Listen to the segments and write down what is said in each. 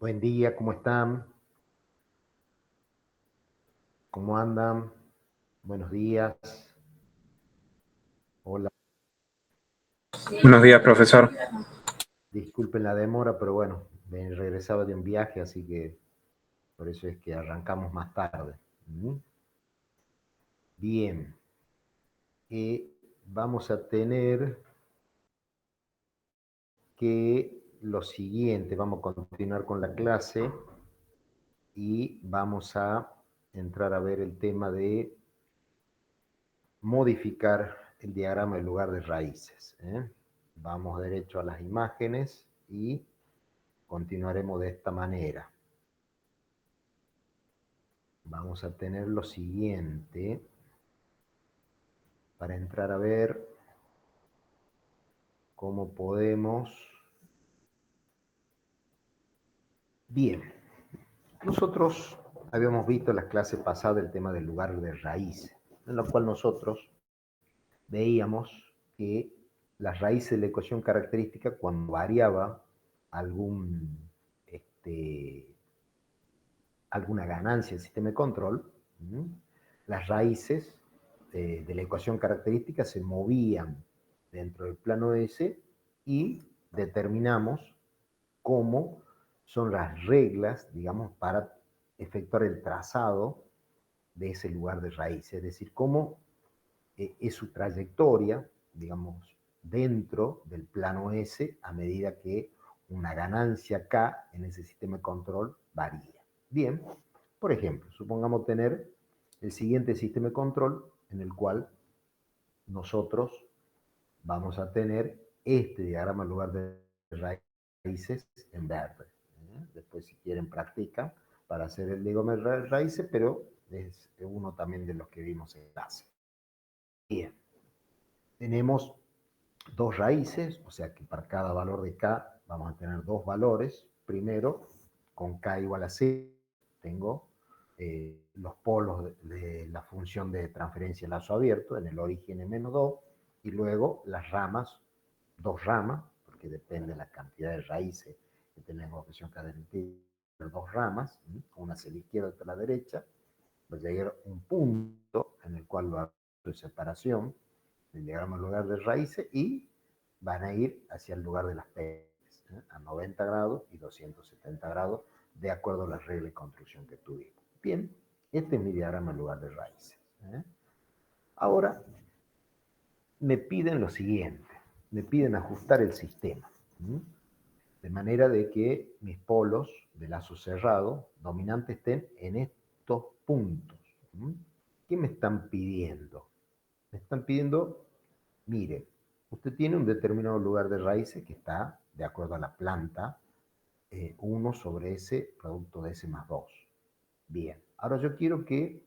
Buen día, ¿cómo están? ¿Cómo andan? Buenos días. Hola, Buenos días, profesor. disculpen la demora, pero bueno, regresaba de un viaje, así que por eso es que arrancamos más tarde. ¿Mm? Bien, vamos a tener que lo siguiente, vamos a continuar con la clase y vamos a entrar a ver el tema de modificar el diagrama en lugar de raíces. Vamos derecho a las imágenes y continuaremos de esta manera. Vamos a tener lo siguiente para entrar a ver cómo podemos. Bien, nosotros habíamos visto en las clases pasadas el tema del lugar de raíz, en lo cual nosotros veíamos que las raíces de la ecuación característica, cuando variaba algún, este, alguna ganancia del sistema de control, las raíces de la ecuación característica se movían dentro del plano S y determinamos cómo son las reglas, digamos, para efectuar el trazado de ese lugar de raíz, es decir, cómo es su trayectoria, digamos, dentro del plano S a medida que una ganancia K en ese sistema de control varía. Bien, por ejemplo, supongamos tener el siguiente sistema de control en el cual nosotros vamos a tener este diagrama en lugar de raíces en verde. Después, si quieren, practican para hacer el diagrama de raíces, pero es uno también de los que vimos en clase. Bien, tenemos dos raíces, o sea que para cada valor de K vamos a tener dos valores. Primero, con K igual a 0, tengo los polos de la función de transferencia lazo abierto, en el origen en -2, y luego las ramas, dos ramas, porque depende de la cantidad de raíces que tenemos la función cadente, dos ramas, una hacia la izquierda y otra a la derecha, va a llegar un punto en el cual va a haber separación del diagrama en lugar de raíces y van a ir hacia el lugar de las P, a 90 grados y 270 grados, de acuerdo a las reglas de construcción que tuvimos. Bien, este es mi diagrama en lugar de raíces. Ahora, me piden lo siguiente, me piden ajustar el sistema, de manera de que mis polos de lazo cerrado dominantes estén en estos puntos. ¿Qué me están pidiendo? Me están pidiendo, mire, usted tiene un determinado lugar de raíces que está de acuerdo a la planta, 1 sobre ese producto de S más 2. Bien, ahora yo quiero que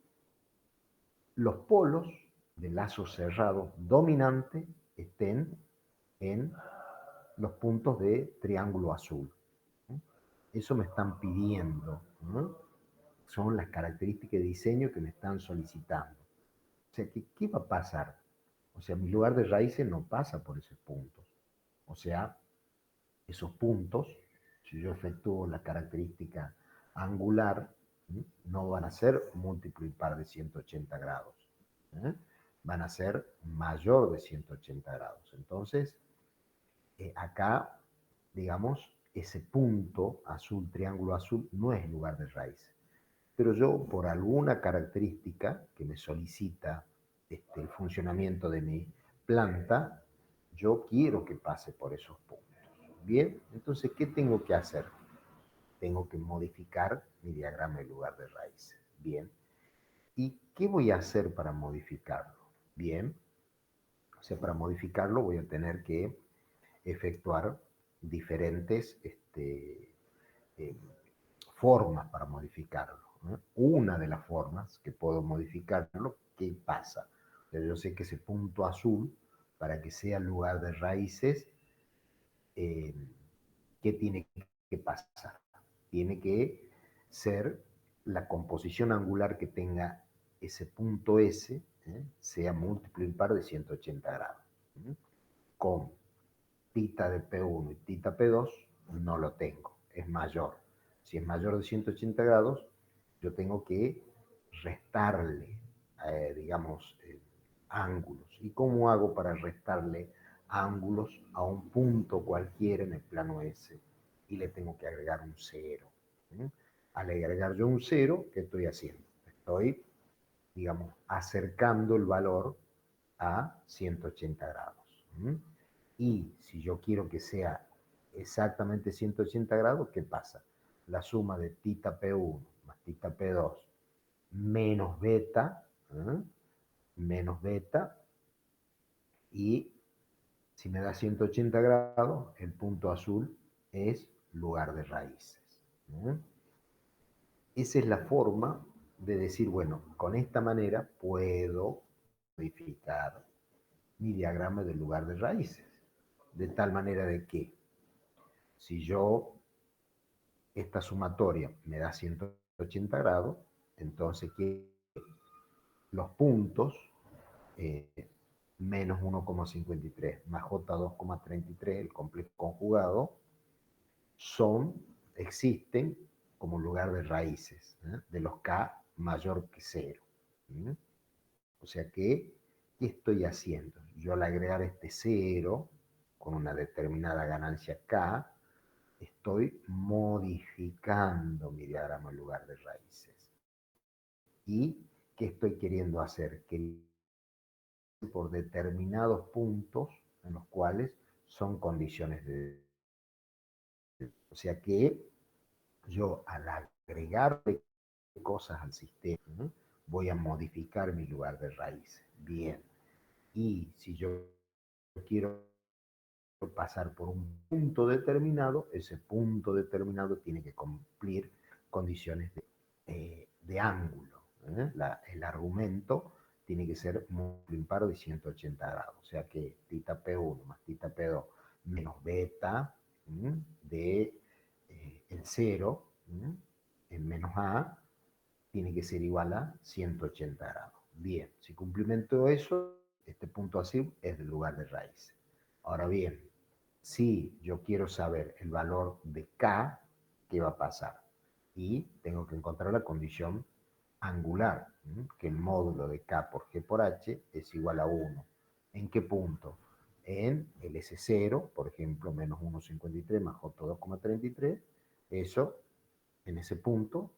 los polos de lazo cerrado dominante estén en los puntos de triángulo azul. Eso me están pidiendo, ¿no? Son las características de diseño que me están solicitando. O sea, ¿qué va a pasar? O sea, mi lugar de raíces no pasa por esos puntos. O sea, esos puntos, si yo efectúo la característica angular, no van a ser múltiplo impar de 180 grados. Van a ser mayor de 180 grados. Entonces, acá, digamos, ese punto azul, triángulo azul, no es lugar de raíz. Pero yo, por alguna característica que me solicita el funcionamiento de mi planta, yo quiero que pase por esos puntos. Bien, entonces, ¿qué tengo que hacer? Tengo que modificar mi diagrama en lugar de raíz. Bien, ¿y qué voy a hacer para modificarlo? Bien, o sea, para modificarlo voy a tener que efectuar diferentes eh, formas para modificarlo. Una de las formas que puedo modificarlo, ¿qué pasa? Pero yo sé que ese punto azul, para que sea lugar de raíces, eh, ¿qué tiene que pasar? Tiene que ser la composición angular que tenga ese punto S, sea múltiplo impar de 180 grados. Con tita de P1 y tita P2 no lo tengo, es mayor. Si es mayor de 180 grados, yo tengo que restarle, digamos, ángulos. ¿Y cómo hago para restarle ángulos a un punto cualquiera en el plano S? Y le tengo que agregar un 0. Al agregar yo un 0, ¿qué estoy haciendo? Estoy, digamos, acercando el valor a 180 grados. Y si yo quiero que sea exactamente 180 grados, ¿qué pasa? La suma de tita P1 más tita P2 menos beta, menos beta, y si me da 180 grados, el punto azul es lugar de raíces. Esa es la forma de decir, bueno, con esta manera puedo modificar mi diagrama del lugar de raíces. De tal manera de que si yo, esta sumatoria me da 180 grados, entonces que los puntos menos 1,53 más J2,33, el complejo conjugado, existen como lugar de raíces, de los K mayor que 0. O sea que, ¿qué estoy haciendo? Yo al agregar este 0 con una determinada ganancia K, estoy modificando mi diagrama en lugar de raíces. ¿Y qué estoy queriendo hacer? Que por determinados puntos en los cuales son condiciones de... O sea que yo al agregarle cosas al sistema, ¿no?, voy a modificar mi lugar de raíces. Bien. Y si yo quiero pasar por un punto determinado, ese punto determinado tiene que cumplir condiciones de ángulo. El argumento tiene que ser múltiplo impar de 180 grados. O sea que tita P1 más tita P2 menos beta de el 0 en menos A tiene que ser igual a 180 grados. Bien, si cumplimento eso, este punto así es del lugar de raíz. Ahora bien, si yo quiero saber el valor de K, ¿qué va a pasar? Y tengo que encontrar la condición angular, que el módulo de K por G por H es igual a 1. ¿En qué punto? En el S0, por ejemplo, menos 1,53 más J2,33, eso, en ese punto,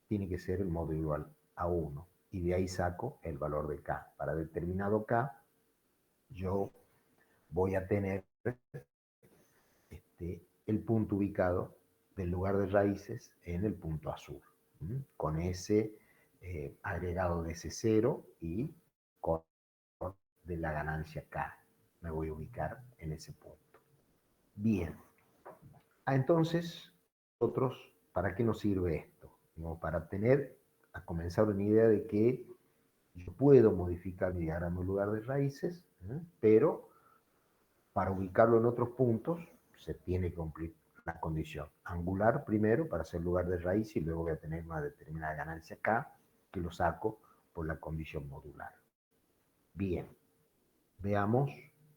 tiene que ser el módulo igual a 1. Y de ahí saco el valor de K. Para determinado K, yo voy a tener el punto ubicado del lugar de raíces en el punto azul, con ese agregado de ese 0 y con de la ganancia K. Me voy a ubicar en ese punto. Bien. Entonces, nosotros, ¿para qué nos sirve esto? Como para tener, a comenzar una idea de que yo puedo modificar mi diagrama en lugar de raíces, pero para ubicarlo en otros puntos se tiene que cumplir la condición angular primero para ser lugar de raíz y luego voy a tener una determinada ganancia K que lo saco por la condición modular. Bien, veamos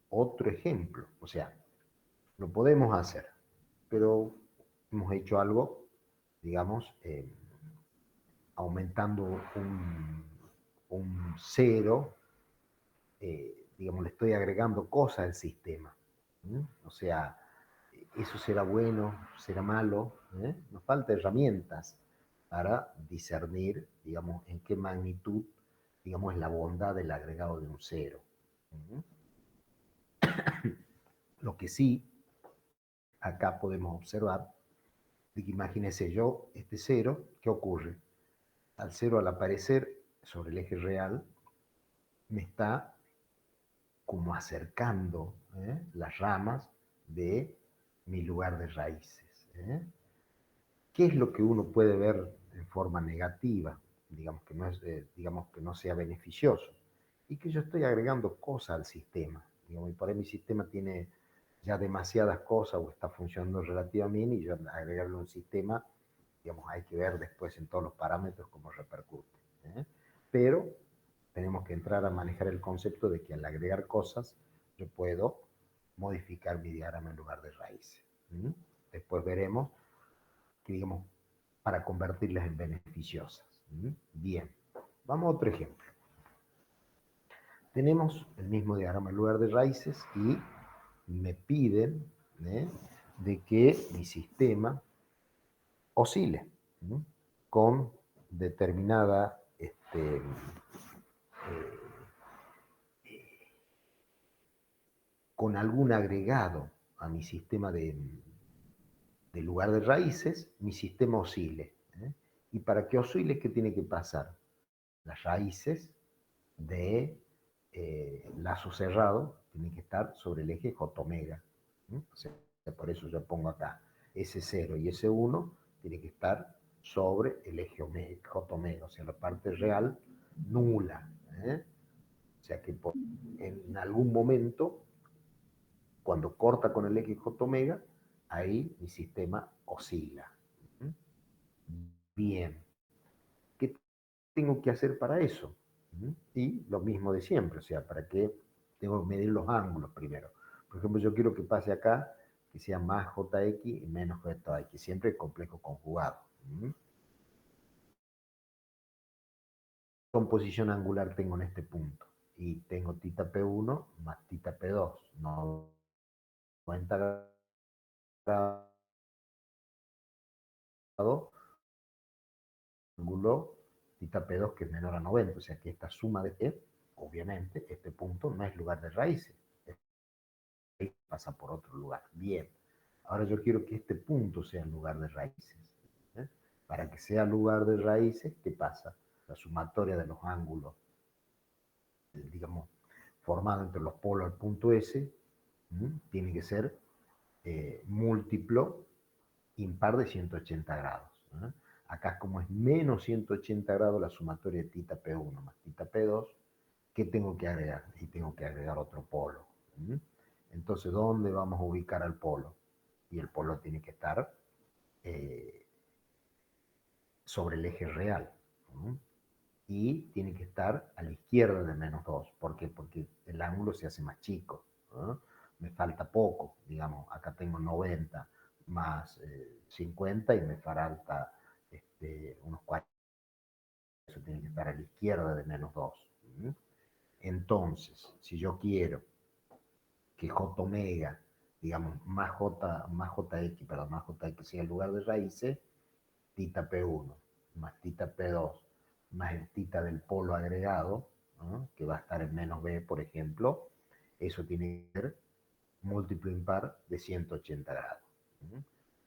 otro ejemplo. O sea, lo podemos hacer, pero hemos hecho algo, digamos, aumentando un 0, digamos, le estoy agregando cosas al sistema. O sea, eso será bueno, será malo. Nos falta herramientas para discernir, digamos, en qué magnitud, digamos, es la bondad del agregado de un 0. Lo que sí, acá podemos observar, de que imagínese yo, este 0, ¿qué ocurre? Al 0 al aparecer sobre el eje real, me está como acercando las ramas de mi lugar de raíces. ¿Qué es lo que uno puede ver en forma negativa? Digamos que no sea beneficioso. Y que yo estoy agregando cosas al sistema. Digamos, y por ahí mi sistema tiene ya demasiadas cosas o está funcionando relativamente y yo agregarle un sistema, digamos, hay que ver después en todos los parámetros cómo repercute. Pero tenemos que entrar a manejar el concepto de que al agregar cosas yo puedo modificar mi diagrama en lugar de raíces. Después veremos que, digamos, para convertirlas en beneficiosas. Bien, vamos a otro ejemplo. Tenemos el mismo diagrama en lugar de raíces y me piden de que mi sistema oscile con determinada con algún agregado a mi sistema de lugar de raíces, mi sistema oscile. Y para que oscile, ¿qué tiene que pasar? Las raíces de lazo cerrado tienen que estar sobre el eje J-omega. O sea, por eso yo pongo acá S0 y S1 tiene que estar sobre el eje J-omega, o sea, la parte real nula. O sea que en algún momento, cuando corta con el eje J-omega, ahí mi sistema oscila. Bien. ¿Qué tengo que hacer para eso? Y lo mismo de siempre, o sea, ¿para qué tengo que medir los ángulos primero? Por ejemplo, yo quiero que pase acá, que sea más JX y menos JX, siempre complejo conjugado. ¿Qué composición angular tengo en este punto? Y tengo θ P1 más θ P2, 90 grados, ángulo θ P2 que es menor a 90, o sea que esta suma de obviamente, este punto no es lugar de raíces, pasa por otro lugar. Bien, ahora yo quiero que este punto sea el lugar de raíces. Para que sea lugar de raíces, ¿qué pasa? La sumatoria de los ángulos, digamos, formado entre los polos del punto S, tiene que ser múltiplo impar de 180 grados. Acá, como es menos 180 grados la sumatoria de θ P1 más θ P2, ¿qué tengo que agregar? Y tengo que agregar otro polo. Entonces, ¿dónde vamos a ubicar al polo? Y el polo tiene que estar sobre el eje real. Y tiene que estar a la izquierda de menos 2. ¿Por qué? Porque el ángulo se hace más chico. Me falta poco, digamos, acá tengo 90 más 50 y me falta unos 40. Eso tiene que estar a la izquierda de menos 2. Entonces, si yo quiero que J omega, digamos, más JX, perdón, más JX sea el lugar de raíces, θ P1 más θ P2 más el θ del polo agregado, ¿no? Que va a estar en menos B, por ejemplo, eso tiene que ser múltiplo impar de 180 grados.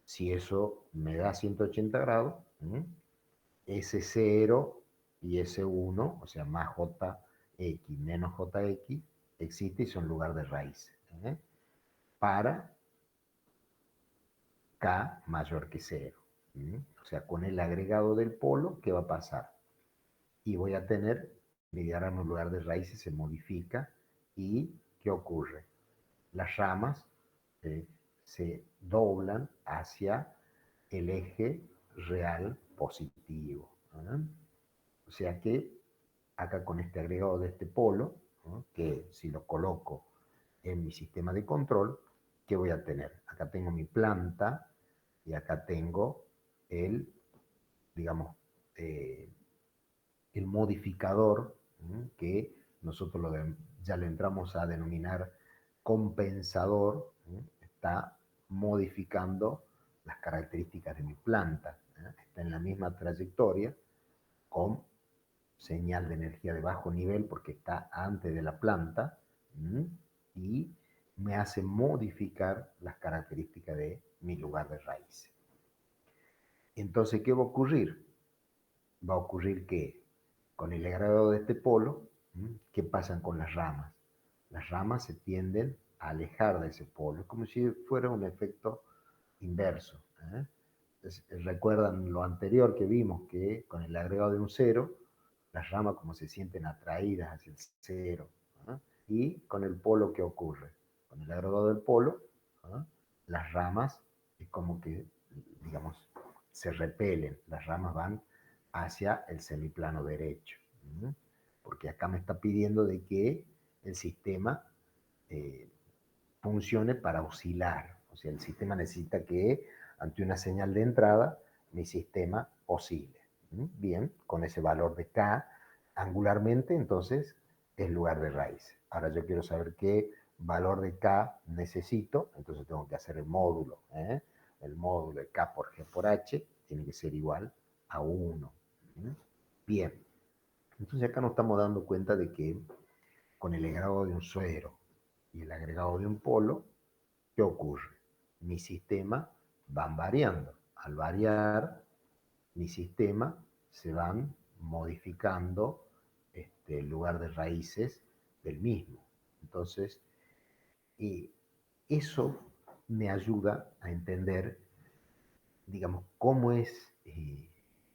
Si eso me da 180 grados, S0 y S1, o sea, más JX menos JX, existe y son lugar de raíz. Para K mayor que 0. O sea, con el agregado del polo, ¿qué va a pasar? Y voy a tener, mi diagrama en lugar de raíces se modifica y ¿qué ocurre? Las ramas se doblan hacia el eje real positivo. O sea que acá con este agregado de este polo, que si lo coloco en mi sistema de control, ¿qué voy a tener? Acá tengo mi planta y acá tengo el, digamos, el modificador que nosotros ya lo entramos a denominar compensador, está modificando las características de mi planta. Está en la misma trayectoria con señal de energía de bajo nivel porque está antes de la planta y me hace modificar las características de mi lugar de raíz. Entonces, ¿qué va a ocurrir? Va a ocurrir que con el agregado de este polo, ¿qué pasa con las ramas? Las ramas se tienden a alejar de ese polo, es como si fuera un efecto inverso. Recuerdan lo anterior que vimos, que con el agregado de un cero, las ramas como se sienten atraídas hacia el cero. Y con el polo, ¿qué ocurre? Con el agregado del polo, las ramas es como que, digamos, se repelen, las ramas van hacia el semiplano derecho. Porque acá me está pidiendo de que el sistema funcione para oscilar. O sea, el sistema necesita que ante una señal de entrada mi sistema posible. Bien, con ese valor de K angularmente, entonces es lugar de raíz. Ahora yo quiero saber qué valor de K necesito, entonces tengo que hacer el módulo. El módulo de K por G por H tiene que ser igual a 1. Bien, entonces acá nos estamos dando cuenta de que con el agregado de un suero y el agregado de un polo, ¿qué ocurre? Mi sistema van variando. Al variar, mi sistema se van modificando el lugar de raíces del mismo. Entonces, eso me ayuda a entender, digamos, cómo es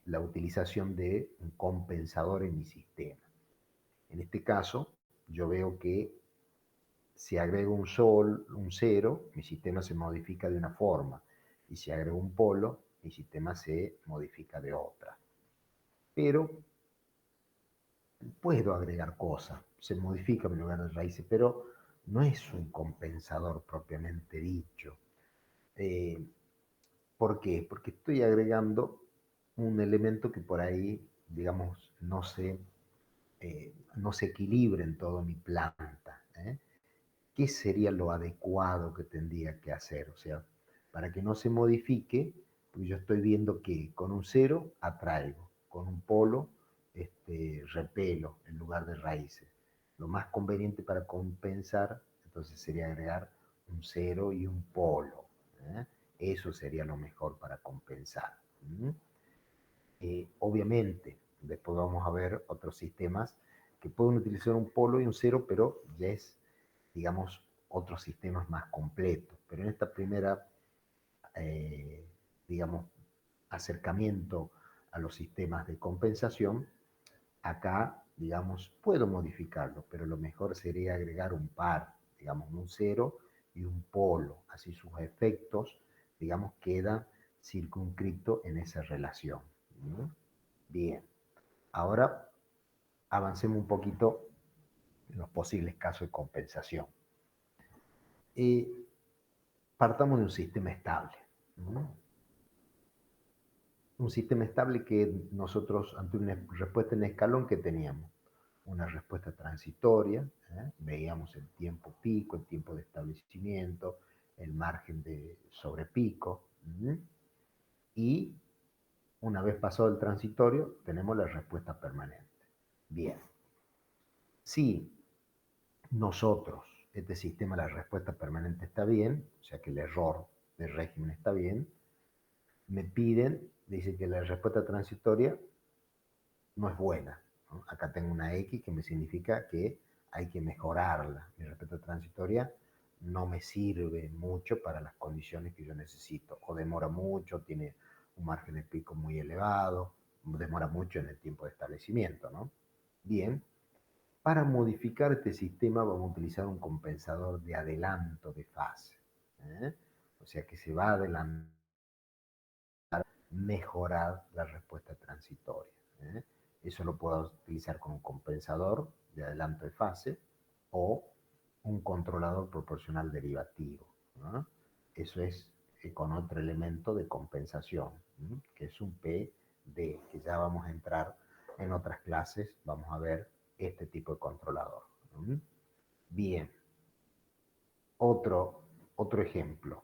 la utilización de un compensador en mi sistema. En este caso, yo veo que si agrego un cero, mi sistema se modifica de una forma. Y si agrego un polo, mi sistema se modifica de otra. Pero puedo agregar cosas, se modifica mi lugar de raíces, pero no es un compensador propiamente dicho. Eh, ¿Por qué? Porque estoy agregando un elemento que por ahí, digamos, no se equilibra en toda mi planta. ¿Qué sería lo adecuado que tendría que hacer? O sea, para que no se modifique, pues yo estoy viendo que con un cero atraigo, con un polo repelo en lugar de raíces. Lo más conveniente para compensar, entonces sería agregar un cero y un polo. ¿eh? Eso sería lo mejor para compensar. Obviamente, después vamos a ver otros sistemas que pueden utilizar un polo y un cero, pero ya es, digamos, otros sistemas más completos. Pero en esta primera, eh, digamos, acercamiento a los sistemas de compensación, acá, digamos, puedo modificarlo, pero lo mejor sería agregar un par, digamos, un cero y un polo. Así sus efectos, digamos, quedan circunscritos en esa relación. Bien, ahora avancemos un poquito en los posibles casos de compensación. Partamos de un sistema estable. Un sistema estable que nosotros, ante una respuesta en escalón, que teníamos una respuesta transitoria, veíamos el tiempo pico, el tiempo de establecimiento, el margen de sobrepico, y una vez pasado el transitorio, tenemos la respuesta permanente. Bien, si nosotros, este sistema, la respuesta permanente está bien, o sea que el error del régimen está bien, me piden, dice que la respuesta transitoria no es buena. ¿No? Acá tengo una X que me significa que hay que mejorarla. Mi respuesta transitoria no me sirve mucho para las condiciones que yo necesito. O demora mucho, tiene un margen de pico muy elevado, demora mucho en el tiempo de establecimiento. ¿No? Bien, para modificar este sistema vamos a utilizar un compensador de adelanto de fase. O sea que se va a adelantar, mejorar la respuesta transitoria. Eso lo puedo utilizar con un compensador de adelanto de fase o un controlador proporcional derivativo. Eso es con otro elemento de compensación, que es un PD, que ya vamos a entrar en otras clases, vamos a ver este tipo de controlador. Bien, otro ejemplo,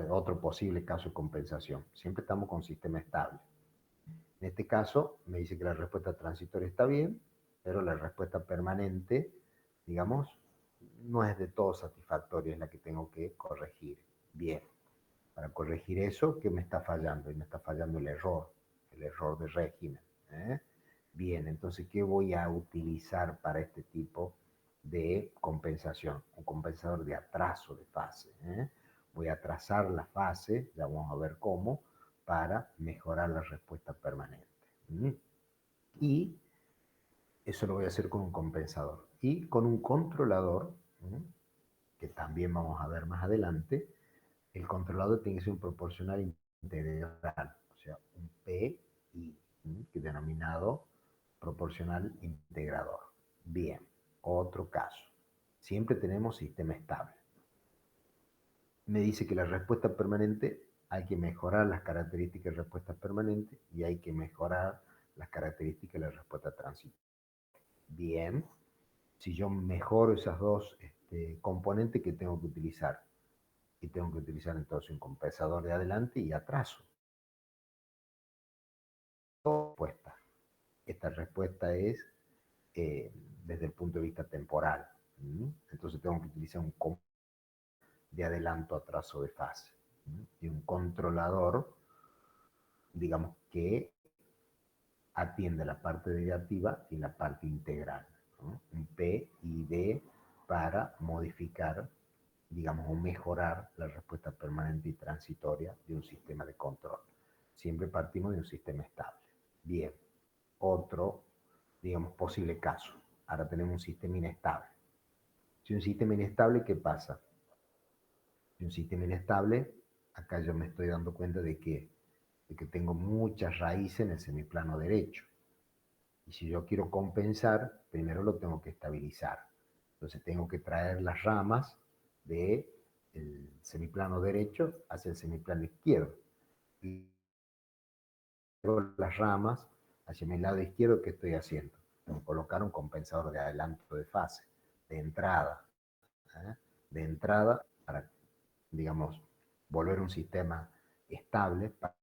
otro posible caso de compensación. Siempre estamos con sistema estable. En este caso, me dice que la respuesta transitoria está bien, pero la respuesta permanente, digamos, no es de todo satisfactoria, es la que tengo que corregir. Bien, para corregir eso, ¿qué me está fallando? Y me está fallando el error de régimen. Bien, entonces, ¿qué voy a utilizar para este tipo de compensación? Un compensador de atraso de fase. Voy a atrasar la fase, ya vamos a ver cómo, para mejorar la respuesta permanente. Y eso lo voy a hacer con un compensador. Y con un controlador, que también vamos a ver más adelante, el controlador tiene que ser un proporcional integral, o sea, un PI, que es denominado proporcional integrador. Bien, otro caso. Siempre tenemos sistema estable. Me dice que la respuesta permanente hay que mejorar las características de respuesta permanente y hay que mejorar las características de la respuesta transitoria. Bien, si yo mejoro esas dos componentes, ¿qué tengo que utilizar? Y tengo que utilizar entonces un compensador de adelante y atraso. Respuesta. Esta respuesta es desde el punto de vista temporal. Entonces tengo que utilizar un compensador de adelanto, atraso de fase. Y un controlador, digamos, que atiende la parte derivativa y la parte integral, ¿no? Un P y D para modificar, digamos, o mejorar la respuesta permanente y transitoria de un sistema de control. Siempre partimos de un sistema estable. Bien, otro, digamos, posible caso. Ahora tenemos un sistema inestable. Si un sistema inestable, ¿qué pasa? Si un sistema inestable, acá yo me estoy dando cuenta de que tengo muchas raíces en el semiplano derecho. Y si yo quiero compensar, primero lo tengo que estabilizar. Entonces tengo que traer las ramas del semiplano derecho hacia el semiplano izquierdo. Y luego las ramas hacia mi lado izquierdo, ¿qué estoy haciendo? Tengo que colocar un compensador de adelanto de fase, de entrada. De entrada para, digamos, volver un sistema estable, para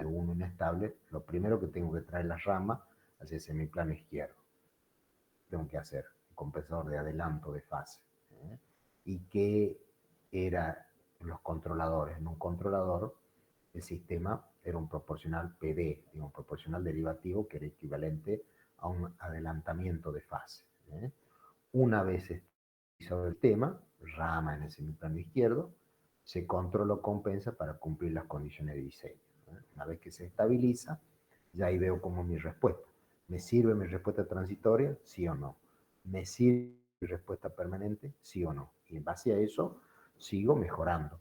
uno inestable, lo primero que tengo que traer las ramas hacia el semiplano izquierdo. Tengo que hacer un compensador de adelanto de fase. ¿Y qué eran los controladores? En un controlador, el sistema era un proporcional PD, un proporcional derivativo que era equivalente a un adelantamiento de fase. Una vez estabilizado el tema, rama en el semiplano izquierdo, se controla o compensa para cumplir las condiciones de diseño. Una vez que se estabiliza, ya ahí veo como mi respuesta. ¿Me sirve mi respuesta transitoria? Sí o no. ¿Me sirve mi respuesta permanente? Sí o no. Y en base a eso, sigo mejorando.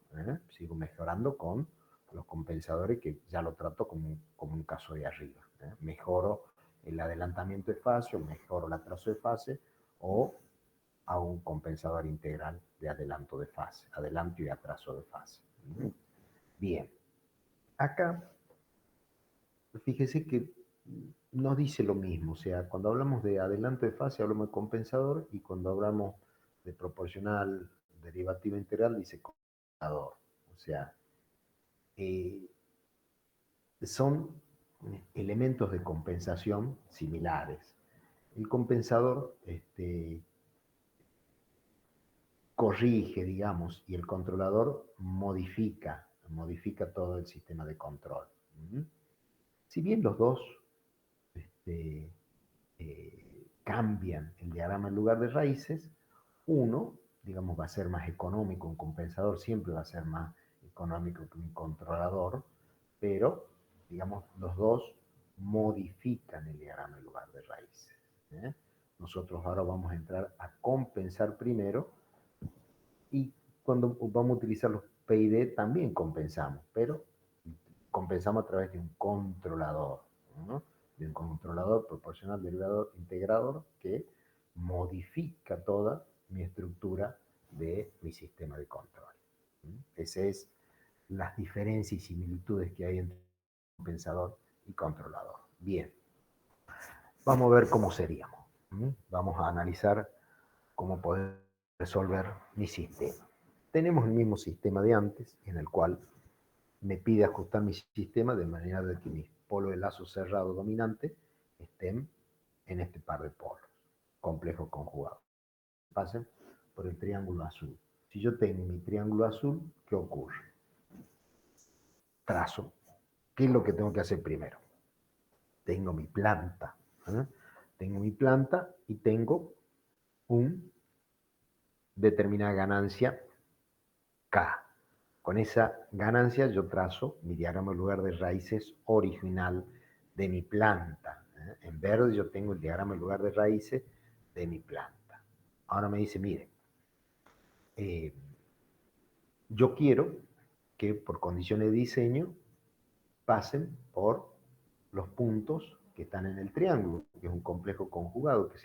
Sigo mejorando con los compensadores que ya lo trato como un caso de arriba. Mejoro el adelantamiento de fase, o mejoro el atraso de fase, o a un compensador integral de adelanto de fase, adelanto y atraso de fase. Bien, acá fíjese que no dice lo mismo, o sea, cuando hablamos de adelanto de fase hablamos de compensador y cuando hablamos de proporcional derivativa integral dice compensador, o sea, son elementos de compensación similares. El compensador corrige, digamos, y el controlador modifica todo el sistema de control. Si bien los dos cambian el diagrama en lugar de raíces, uno, digamos, va a ser más económico, un compensador siempre va a ser más económico que un controlador, pero, digamos, los dos modifican el diagrama en lugar de raíces. Nosotros ahora vamos a entrar a compensar primero y cuando vamos a utilizar los PID también compensamos, pero compensamos a través de un controlador, ¿no? De un controlador proporcional derivador integrador que modifica toda mi estructura de mi sistema de control. Esas es las diferencias y similitudes que hay entre compensador y controlador. Bien, vamos a ver cómo seríamos. Vamos a analizar cómo poder resolver mi sistema. Tenemos el mismo sistema de antes, en el cual me pide ajustar mi sistema de manera de que mis polos de lazo cerrado dominante estén en este par de polos, complejos conjugados. Pasen por el triángulo azul. Si yo tengo mi triángulo azul, ¿qué ocurre? Trazo. ¿Qué es lo que tengo que hacer primero? Tengo mi planta. Tengo mi planta y tengo un determinada ganancia K. Con esa ganancia yo trazo mi diagrama en lugar de raíces original de mi planta. En verde yo tengo el diagrama en lugar de raíces de mi planta. Ahora me dice, mire, yo quiero que por condiciones de diseño pasen por los puntos que están en el triángulo, que es un complejo conjugado, que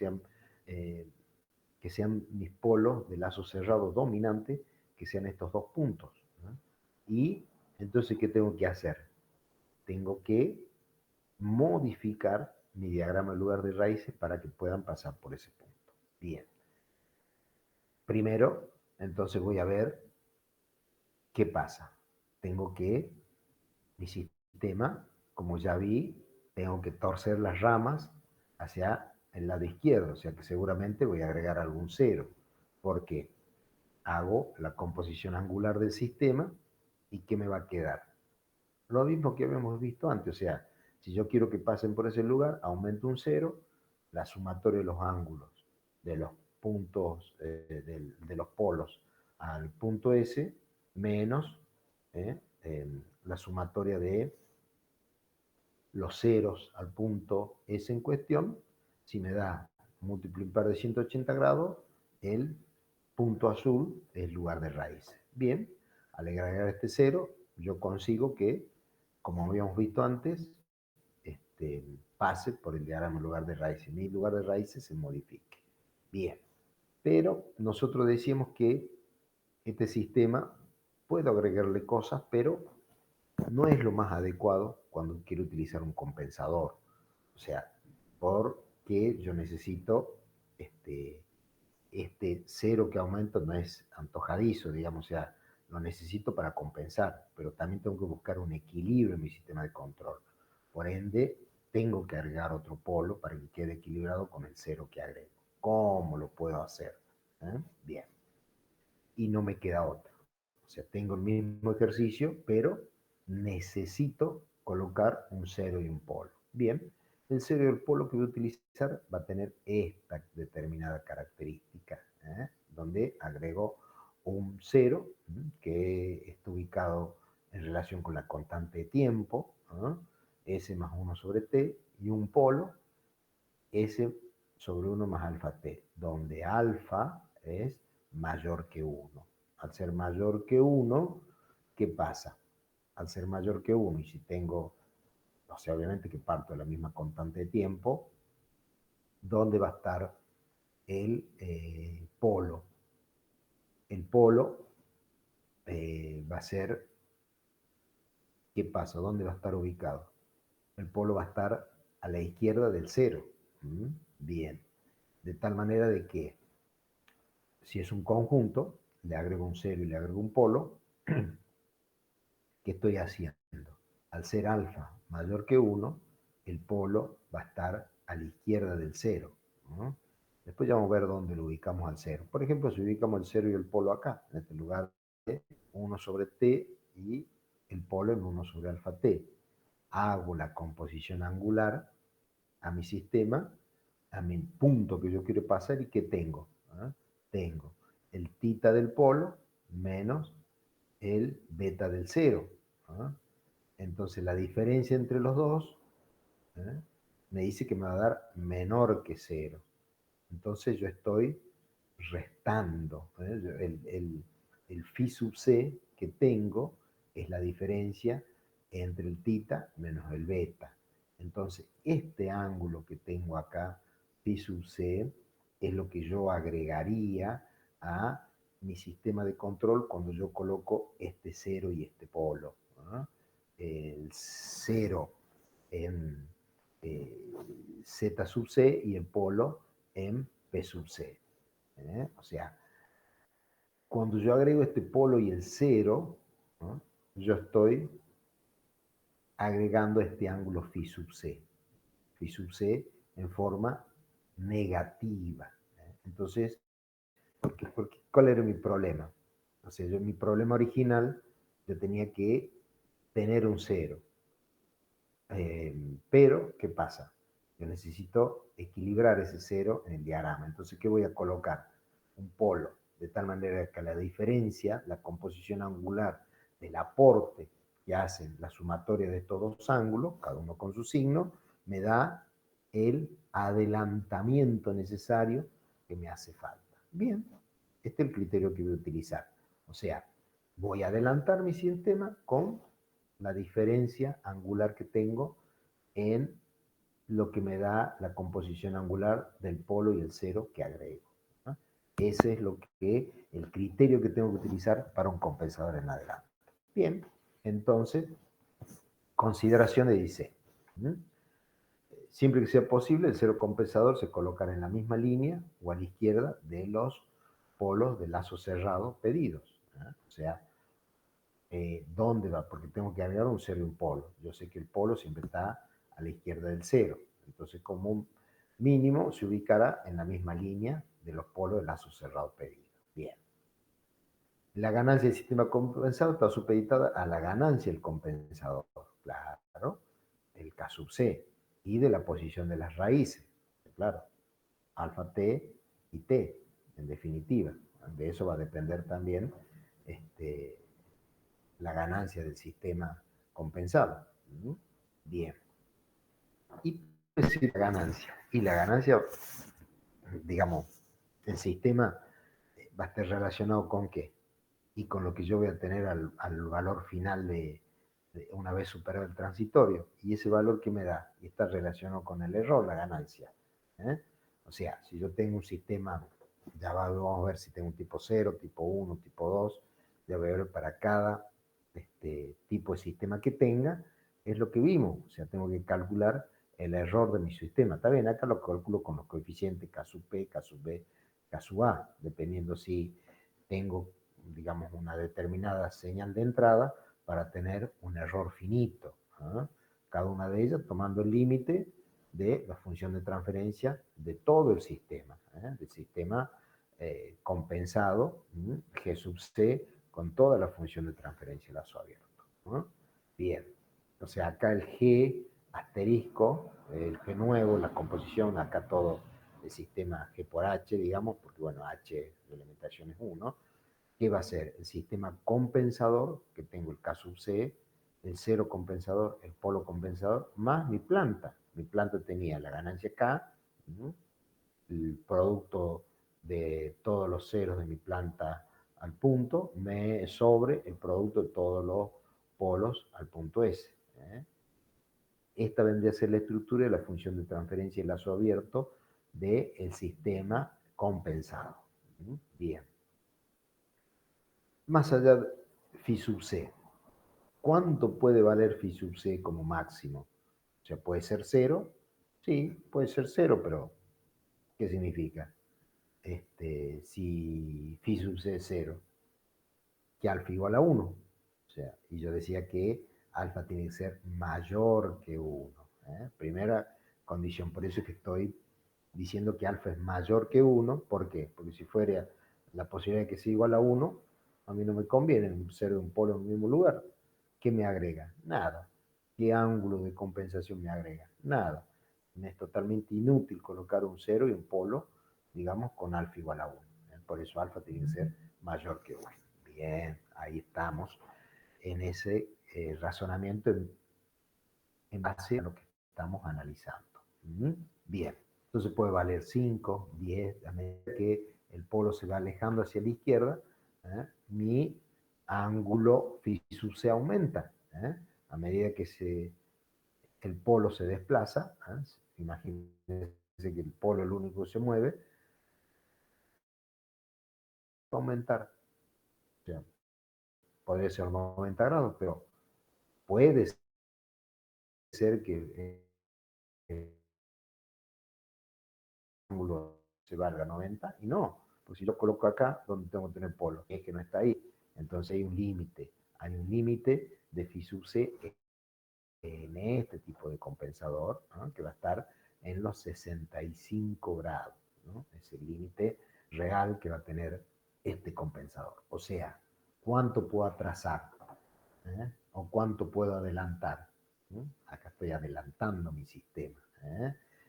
sean mis polos de lazo cerrado dominante, que sean estos dos puntos. Y Entonces, ¿qué tengo que hacer? Tengo que modificar mi diagrama en lugar de raíces para que puedan pasar por ese punto. Bien. Primero, entonces voy a ver qué pasa. Tengo que, mi sistema, como ya vi, tengo que torcer las ramas hacia el lado izquierdo, o sea que seguramente voy a agregar algún cero, porque hago la composición angular del sistema y ¿qué me va a quedar? Lo mismo que habíamos visto antes, o sea, si yo quiero que pasen por ese lugar, aumento un cero, la sumatoria de los ángulos de los puntos, de los polos al punto S, menos la sumatoria de los ceros al punto S en cuestión, si me da múltiplo impar de 180 grados, el punto azul es lugar de raíz. Bien, al agregar este cero, yo consigo que, como habíamos visto antes, pase por el diagrama en lugar de raíces. Mi lugar de raíces se modifique. Bien, pero nosotros decíamos que este sistema puedo agregarle cosas, pero no es lo más adecuado cuando quiero utilizar un compensador. O sea, porque yo necesito este cero que aumento no es antojadizo, digamos, o sea, lo necesito para compensar, pero también tengo que buscar un equilibrio en mi sistema de control. Por ende, tengo que agregar otro polo para que quede equilibrado con el cero que agrego. ¿Cómo lo puedo hacer? Bien. Y no me queda otra. O sea, tengo el mismo ejercicio, pero necesito colocar un cero y un polo. Bien, el cero y el polo que voy a utilizar va a tener esta determinada característica, donde agrego un cero, que está ubicado en relación con la constante de tiempo, S más 1 sobre T, y un polo, S sobre 1 más alfa T, donde alfa es mayor que 1. Al ser mayor que 1, ¿qué pasa? Al ser mayor que 1, y si tengo, o sea, obviamente que parto de la misma constante de tiempo, ¿dónde va a estar el polo? El polo va a ser, ¿qué pasa? ¿Dónde va a estar ubicado? El polo va a estar a la izquierda del cero. Bien. De tal manera de que si es un conjunto, le agrego un cero y le agrego un polo, ¿qué estoy haciendo? Al ser alfa mayor que 1, el polo va a estar a la izquierda del cero, ¿no? Después ya vamos a ver dónde lo ubicamos al cero. Por ejemplo, si ubicamos el cero y el polo acá, en este lugar de 1 sobre t y el polo en 1 sobre alfa t. Hago la composición angular a mi sistema, a mi punto que yo quiero pasar, y ¿qué tengo? Tengo el tita del polo menos el beta del cero. Entonces la diferencia entre los dos me dice que me va a dar menor que cero. Entonces yo estoy restando. El phi sub c que tengo es la diferencia entre el tita menos el beta. Entonces este ángulo que tengo acá, phi sub c, es lo que yo agregaría a mi sistema de control cuando yo coloco este cero y este polo. El cero en z sub c y el polo en p sub c. O sea, cuando yo agrego este polo y el cero, ¿no?, yo estoy agregando este ángulo phi sub c. Phi sub c en forma negativa. Entonces, ¿cuál era mi problema? O sea, mi problema original, yo tenía que tener un cero. Pero, ¿qué pasa? Yo necesito equilibrar ese cero en el diagrama. Entonces, ¿qué voy a colocar? Un polo, de tal manera que la diferencia, la composición angular del aporte que hacen la sumatoria de estos dos ángulos, cada uno con su signo, me da el adelantamiento necesario que me hace falta. Bien, este es el criterio que voy a utilizar. O sea, voy a adelantar mi sistema con la diferencia angular que tengo en lo que me da la composición angular del polo y el cero que agrego, ¿no? Ese es el criterio que tengo que utilizar para un compensador en adelante. Bien, Entonces, consideraciones dice, siempre que sea posible, el cero compensador se colocará en la misma línea o a la izquierda de los polos de lazo cerrado pedidos. O sea, ¿dónde va? Porque tengo que agregar un cero y un polo. Yo sé que el polo siempre está a la izquierda del cero. Entonces, como un mínimo, se ubicará en la misma línea de los polos de lazo cerrado pedido. Bien. La ganancia del sistema compensado está supeditada a la ganancia del compensador. Claro. El K sub C. Y de la posición de las raíces. Claro. Alfa T y T, en definitiva. De eso va a depender también la ganancia del sistema compensado. Bien. Y decir la ganancia. Y la ganancia, digamos, el sistema va a estar relacionado con qué? Y con lo que yo voy a tener al valor final de una vez superado el transitorio. Y ese valor que me da, y está relacionado con el error, la ganancia. O sea, si yo tengo un sistema, vamos a ver si tengo un tipo 0, tipo 1, tipo 2, ya voy a ver para cada tipo de sistema que tenga, es lo que vimos. O sea, tengo que calcular el error de mi sistema. Está bien, acá lo calculo con los coeficientes K sub P, K sub B, K sub A, dependiendo si tengo, digamos, una determinada señal de entrada para tener un error finito. Cada una de ellas tomando el límite de la función de transferencia de todo el sistema, del sistema compensado, G sub C, con toda la función de transferencia de lazo abierto. Bien, o sea, acá el G asterisco, el G nuevo, la composición, acá todo el sistema G por H, digamos, porque bueno, H de alimentación es 1, ¿qué va a ser? El sistema compensador, que tengo el K sub C, el cero compensador, el polo compensador, más mi planta. Mi planta tenía la ganancia K, el producto de todos los ceros de mi planta al punto, sobre el producto de todos los polos al punto S. Esta vendría a ser la estructura de la función de transferencia y lazo abierto del sistema compensado. Bien. Más allá de phi sub C, ¿cuánto puede valer phi sub C como máximo? O sea, ¿puede ser 0? Sí, puede ser 0, pero ¿qué significa? Si phi sub C es 0, que alfa igual a 1. O sea, y yo decía que alfa tiene que ser mayor que 1. Primera condición, por eso es que estoy diciendo que alfa es mayor que 1. ¿Por qué? Porque si fuera la posibilidad de que sea igual a 1, a mí no me conviene ser un polo en el mismo lugar. ¿Qué me agrega? Nada. ¿Qué ángulo de compensación me agrega? Nada. Me es totalmente inútil colocar un 0 y un polo, digamos, con alfa igual a 1. Por eso alfa tiene que ser mayor que 1. Bien, ahí estamos en ese razonamiento en base a lo que estamos analizando. Bien, entonces puede valer 5, 10, a medida que el polo se va alejando hacia la izquierda, mi ángulo phi sub se aumenta. A medida que el polo se desplaza, imagínense que el polo es el único que se mueve, va a aumentar. O sea, podría ser 90 grados, pero puede ser que el ángulo se valga 90 y no, pues si yo coloco acá, donde tengo que tener polo, es que no está ahí, entonces hay un límite de phi sub C en este tipo de compensador, ¿no? Que va a estar en los 65 grados, ¿no? Es el límite real que va a tener este compensador. O sea, ¿cuánto puedo atrasar? ¿O cuánto puedo adelantar? Acá estoy adelantando mi sistema.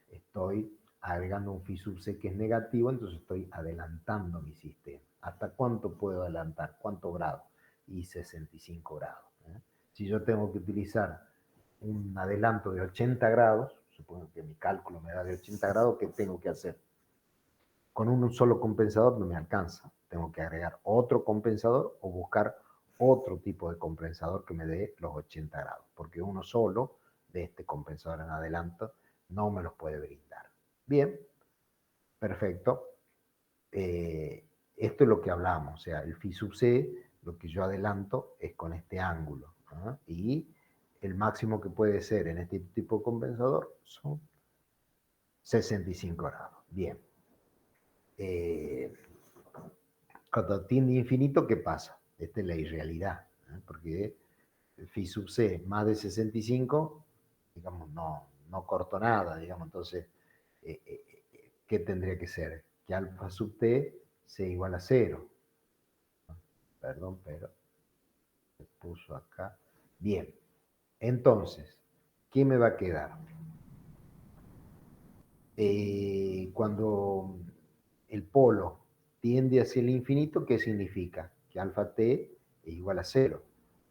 Estoy agregando un phi sub C que es negativo, entonces estoy adelantando mi sistema. ¿Hasta cuánto puedo adelantar? ¿Cuánto grado? Y 65 grados. Si yo tengo que utilizar un adelanto de 80 grados, supongo que mi cálculo me da de 80 grados, ¿qué tengo que hacer? Con un solo compensador no me alcanza. Tengo que agregar otro compensador o buscar otro tipo de compensador que me dé los 80 grados, porque uno solo de este compensador en adelanto no me los puede brindar. Bien, perfecto. Esto es lo que hablamos, o sea, el phi sub C, lo que yo adelanto es con este ángulo. ¿ah? Y el máximo que puede ser en este tipo de compensador son 65 grados. Bien. Cuando tiende a infinito, ¿qué pasa? Esta es la irrealidad, ¿eh? Porque phi sub c más de 65, digamos, no corto nada, digamos, entonces, ¿qué tendría que ser? Que alfa sub t sea igual a 0. Perdón, pero se puso acá. Bien, entonces, ¿qué me va a quedar? Cuando el polo tiende hacia el infinito, ¿qué significa? Que alfa t es igual a 0.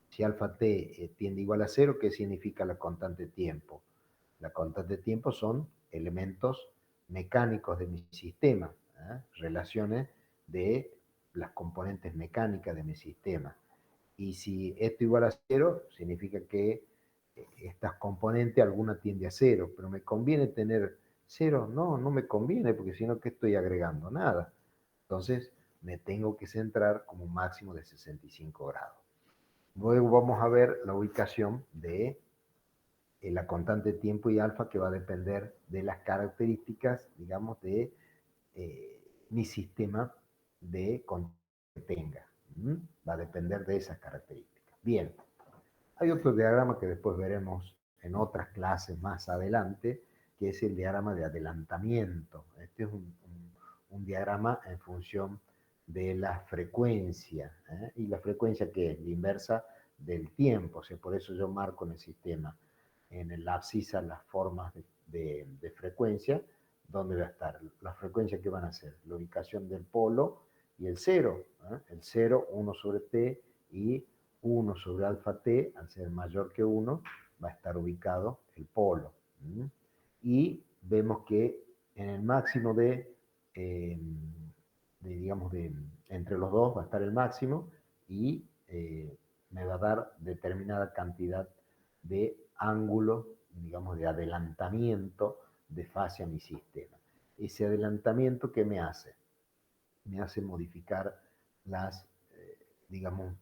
Si alfa t tiende igual a 0, ¿qué significa la constante tiempo? La constante tiempo son elementos mecánicos de mi sistema, relaciones de las componentes mecánicas de mi sistema. Y si esto igual a 0, significa que estas componentes, alguna tiende a 0, pero ¿me conviene tener 0? No, no me conviene, porque si no, ¿qué estoy agregando? Nada. Entonces, me tengo que centrar como un máximo de 65 grados. Luego vamos a ver la ubicación de la constante tiempo y alfa, que va a depender de las características, digamos, de mi sistema de control que tenga. Va a depender de esas características. Bien, hay otro diagrama que después veremos en otras clases más adelante, que es el diagrama de adelantamiento. Este es un diagrama en función de la frecuencia, y la frecuencia que es la inversa del tiempo, o sea, por eso yo marco en el sistema, en el abscisa, las formas de frecuencia, donde va a estar la frecuencia que van a ser, la ubicación del polo y el cero, el 0, 1 sobre t, y 1 sobre alfa t, al ser mayor que 1, va a estar ubicado el polo. Y vemos que en el máximo digamos, entre los dos va a estar el máximo, y me va a dar determinada cantidad de ángulo, digamos, de adelantamiento de fase a mi sistema. Ese adelantamiento, ¿qué me hace? Me hace modificar digamos,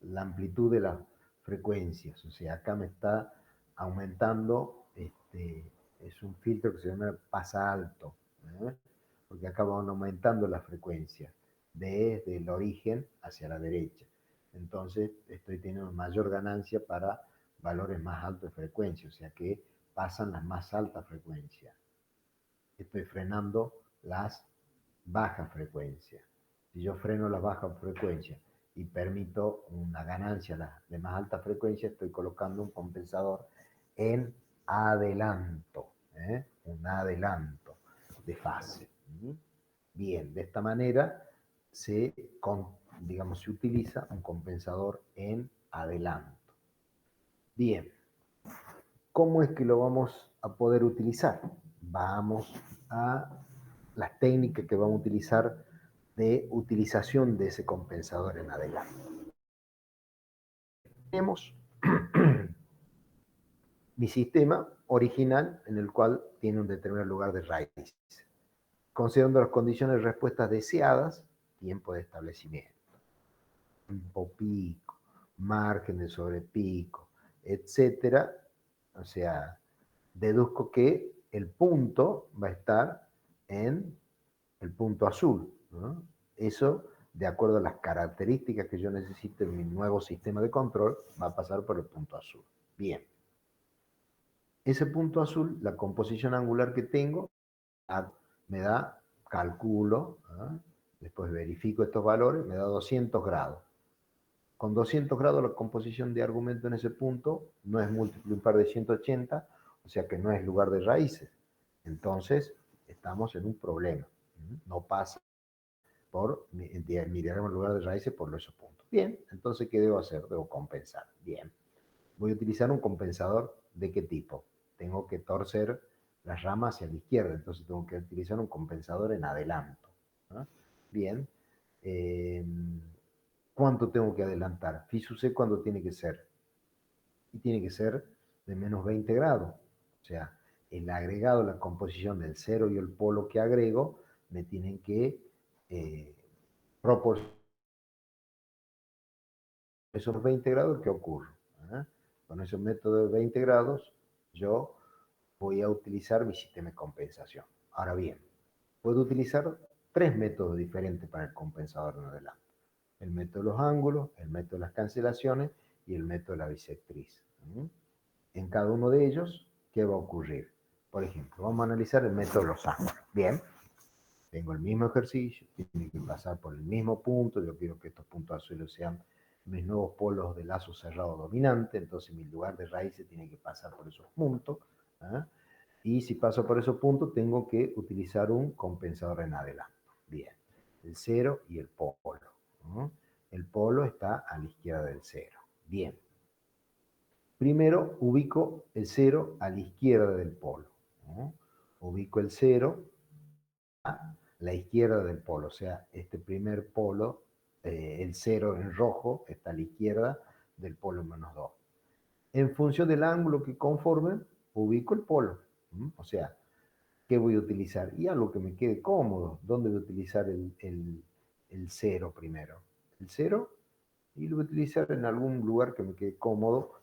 la amplitud de las frecuencias. O sea, acá me está aumentando, es un filtro que se llama pasa alto, porque acá van aumentando las frecuencias desde el origen hacia la derecha. Entonces estoy teniendo mayor ganancia para valores más altos de frecuencia, o sea que pasan las más altas frecuencias. Estoy frenando las bajas frecuencias. Si yo freno las bajas frecuencias y permito una ganancia de más alta frecuencia, estoy colocando un compensador en adelanto, un adelanto de fase. Bien, de esta manera digamos, se utiliza un compensador en adelanto. Bien, ¿cómo es que lo vamos a poder utilizar? Vamos a las técnicas que vamos a utilizar de utilización de ese compensador en adelanto. Tenemos mi sistema original, en el cual tiene un determinado lugar de raíz. Considerando las condiciones de respuestas deseadas, tiempo de establecimiento, tiempo pico, margen de sobrepico, etcétera. O sea, deduzco que el punto va a estar en el punto azul, ¿no? Eso, de acuerdo a las características que yo necesito en mi nuevo sistema de control, va a pasar por el punto azul. Bien. Ese punto azul, la composición angular que tengo, me da, calculo, después verifico estos valores, me da 200 grados. Con 200 grados la composición de argumento en ese punto no es múltiplo impar de 180, o sea que no es lugar de raíces. Entonces, estamos en un problema. No pasa por miraremos el lugar de raíces por esos puntos. Bien, entonces, ¿qué debo hacer? Debo compensar. Bien. Voy a utilizar un compensador ¿de qué tipo? Tengo que torcer las ramas hacia la izquierda, entonces tengo que utilizar un compensador en adelanto. ¿No? Bien. ¿Cuánto tengo que adelantar? Phi sub c, ¿cuánto tiene que ser? Y tiene que ser de menos 20 grados. O sea, el agregado, la composición del cero y el polo que agrego, me tienen que proporcionar esos 20 grados. ¿Qué ocurre? Con ese método de 20 grados, yo voy a utilizar mi sistema de compensación. Ahora bien, puedo utilizar 3 métodos diferentes para el compensador en adelante. El método de los ángulos, el método de las cancelaciones y el método de la bisectriz. En cada uno de ellos, ¿qué va a ocurrir? Por ejemplo, vamos a analizar el método de los ángulos. Bien, tengo el mismo ejercicio, tiene que pasar por el mismo punto, yo quiero que estos puntos azules sean mis nuevos polos de lazo cerrado dominante, entonces mi lugar de raíces tiene que pasar por esos puntos, ¿eh? Y si paso por esos puntos, tengo que utilizar un compensador en adelanto. Bien, el 0 y el polo. El polo está a la izquierda del 0. Bien. Primero ubico el 0 a la izquierda del polo. Ubico el 0 a la izquierda del polo, o sea, este primer polo, el 0 en rojo, está a la izquierda del polo -2. En función del ángulo que conformen, ubico el polo. O sea, ¿qué voy a utilizar? Y algo que me quede cómodo. ¿Dónde voy a utilizar el 0 primero? El 0, y lo voy a utilizar en algún lugar que me quede cómodo.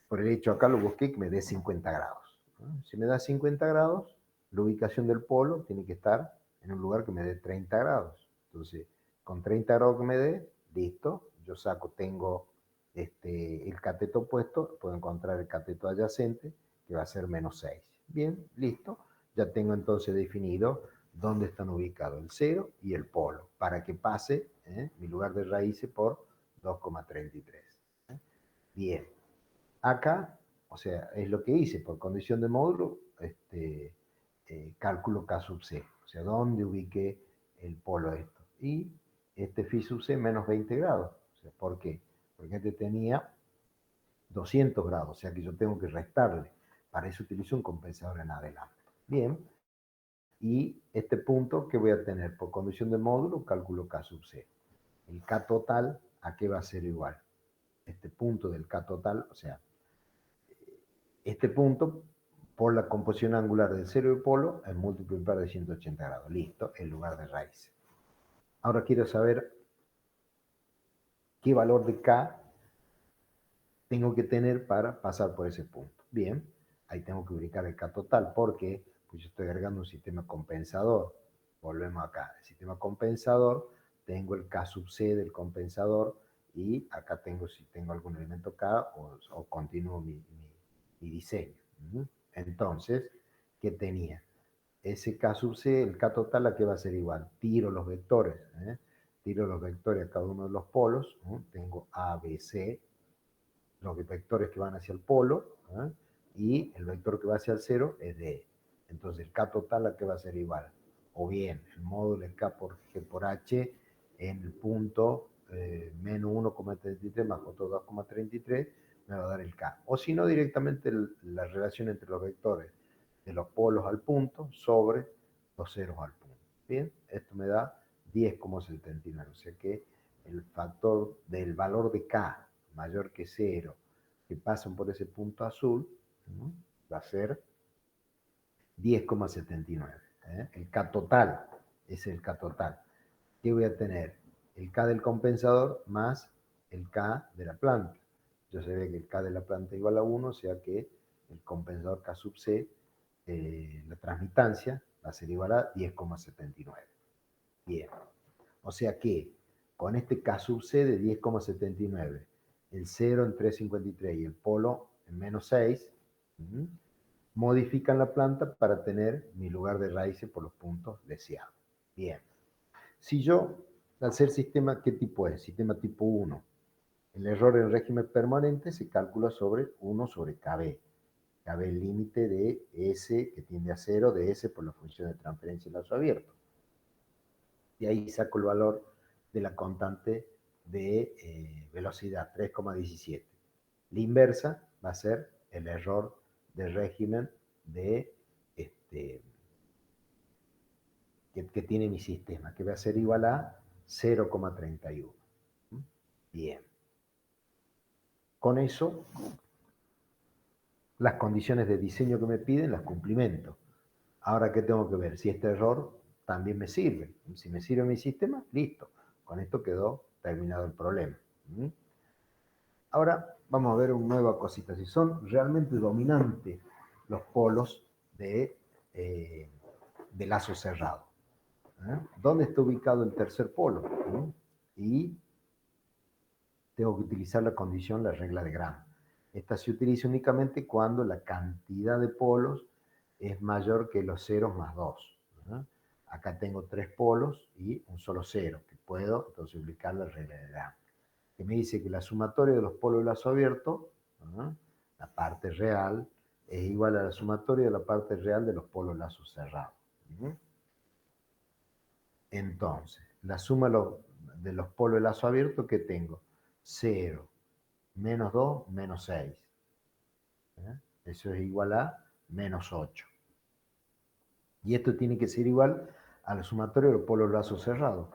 Por el hecho, acá lo busqué que me dé 50 grados. Si me da 50 grados, la ubicación del polo tiene que estar en un lugar que me dé 30 grados. Entonces, con 30 grados que me dé, listo, yo saco, tengo el cateto opuesto, puedo encontrar el cateto adyacente, que va a ser -6. Bien, listo, ya tengo entonces definido dónde están ubicados el 0 y el polo, para que pase mi lugar de raíces por 2,33. Bien. Acá, o sea, es lo que hice, por condición de módulo, cálculo K sub C, o sea, dónde ubiqué el polo a esto. Y este phi sub C menos 20 grados. O sea, ¿por qué? Porque este tenía 200 grados, o sea que yo tengo que restarle. Para eso utilizo un compensador en adelante. Bien, y este punto que voy a tener por condición de módulo, cálculo K sub C. El K total, ¿a qué va a ser igual? Este punto del K total, o sea, este punto por la composición angular del 0 y polo es múltiplo impar de 180 grados. Listo, en lugar de raíz. Ahora quiero saber qué valor de K tengo que tener para pasar por ese punto. Bien, ahí tengo que ubicar el K total porque pues yo estoy agregando un sistema compensador. Volvemos acá. El sistema compensador, tengo el K sub C del compensador y acá tengo, si tengo algún elemento K o continúo mi diseño. Entonces, ¿qué tenía? Ese K sub C, el K total, ¿a qué va a ser igual? Tiro los vectores. Tiro los vectores a cada uno de los polos. Tengo A, B, C, los vectores que van hacia el polo, y el vector que va hacia el 0 es D. Entonces, el K total, ¿a qué va a ser igual? O bien, el módulo de K por G por H en el punto menos 1,33 más otro 2,33 me va a dar el K. O si no, directamente la relación entre los vectores de los polos al punto sobre los ceros al punto. Bien, esto me da 10,79. O sea que el factor del valor de K mayor que 0 que pasan por ese punto azul, va a ser 10,79. El K total es el K total. ¿Qué voy a tener? El K del compensador más el K de la planta. Yo sé que el K de la planta es igual a 1, o sea que el compensador K sub C, la transmitancia, va a ser igual a 10,79. Bien. O sea que con este K sub C de 10,79, el 0 en 3,53 y el polo en -6, modifican la planta para tener mi lugar de raíces por los puntos deseados. Bien. Si yo, al ser sistema, ¿qué tipo es? Sistema tipo 1. El error en régimen permanente se calcula sobre 1 sobre KB. KB el límite de S que tiende a 0 de S por la función de transferencia de lazo abierto. Y ahí saco el valor de la constante de velocidad, 3,17. La inversa va a ser el error de régimen de que tiene mi sistema, que va a ser igual a 0,31. Bien. Con eso, las condiciones de diseño que me piden las cumplimento. Ahora, ¿qué tengo que ver? Si este error también me sirve. Si me sirve mi sistema, listo. Con esto quedó terminado el problema. Ahora vamos a ver una nueva cosita. Si son realmente dominantes los polos de lazo cerrado. ¿Dónde está ubicado el tercer polo? Y tengo que utilizar la condición, la regla de Gram. Esta se utiliza únicamente cuando la cantidad de polos es mayor que los ceros más 2. Acá tengo 3 polos y un solo cero, que puedo entonces ubicar la regla de Gram, que me dice que la sumatoria de los polos de lazo abierto, la parte real, es igual a la sumatoria de la parte real de los polos de lazo cerrado. Entonces, la suma de los polos de lazo abierto que tengo, 0, menos 2, menos 6. Eso es igual a menos 8. Y esto tiene que ser igual a la sumatoria de los polos de lazo cerrado.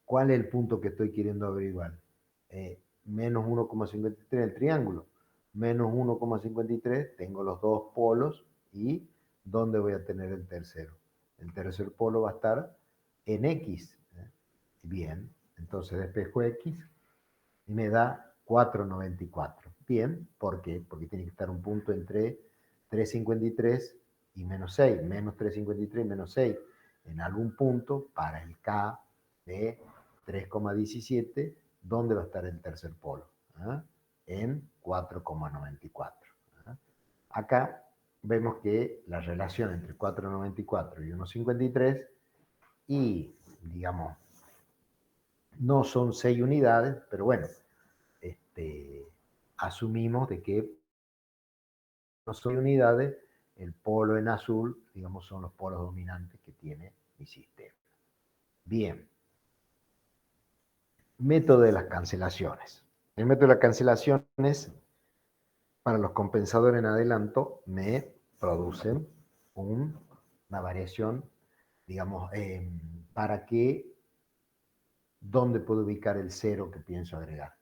¿Cuál es el punto que estoy queriendo averiguar? Menos 1,53 en el triángulo. Menos 1,53, tengo los dos polos. ¿Y dónde voy a tener el tercero? El tercer polo va a estar en X. Bien, entonces despejo X y me da 4,94. Bien, ¿por qué? Porque tiene que estar un punto entre 3,53 y menos 6. Menos 3,53 y menos 6. En algún punto, para el K de 3,17, ¿dónde va a estar el tercer polo? En 4,94. Acá vemos que la relación entre 4,94 y 1,53 y, digamos, no son 6 unidades, pero bueno, asumimos de que no son unidades, el polo en azul, digamos, son los polos dominantes que tiene mi sistema. Bien. Método de las cancelaciones. El método de las cancelaciones, para los compensadores en adelanto, me producen una variación, digamos, para que, ¿dónde puedo ubicar el cero que pienso agregar?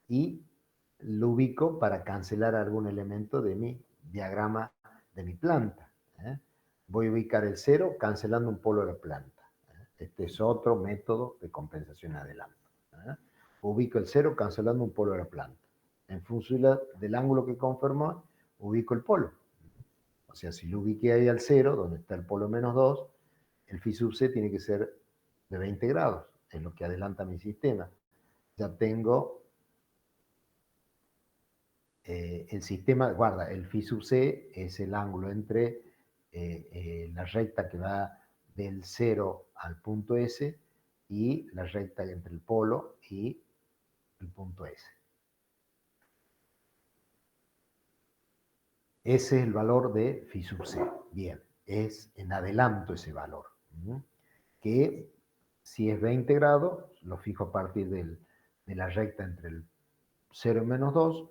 Y lo ubico para cancelar algún elemento de mi diagrama de mi planta. Voy a ubicar el cero cancelando un polo de la planta. Este es otro método de compensación adelanto. Ubico el cero cancelando un polo de la planta. En función del ángulo que conforma, ubico el polo. O sea, si lo ubiqué ahí al cero, donde está el polo menos 2, el phi sub c tiene que ser de 20 grados, es lo que adelanta mi sistema. Ya tengo el sistema, guarda, el phi sub c es el ángulo entre la recta que va del 0 al punto S y la recta entre el polo y el punto S. Ese es el valor de phi sub c. Bien, es en adelanto ese valor. Que si es 20 grados, lo fijo a partir de la recta entre el 0 y menos 2,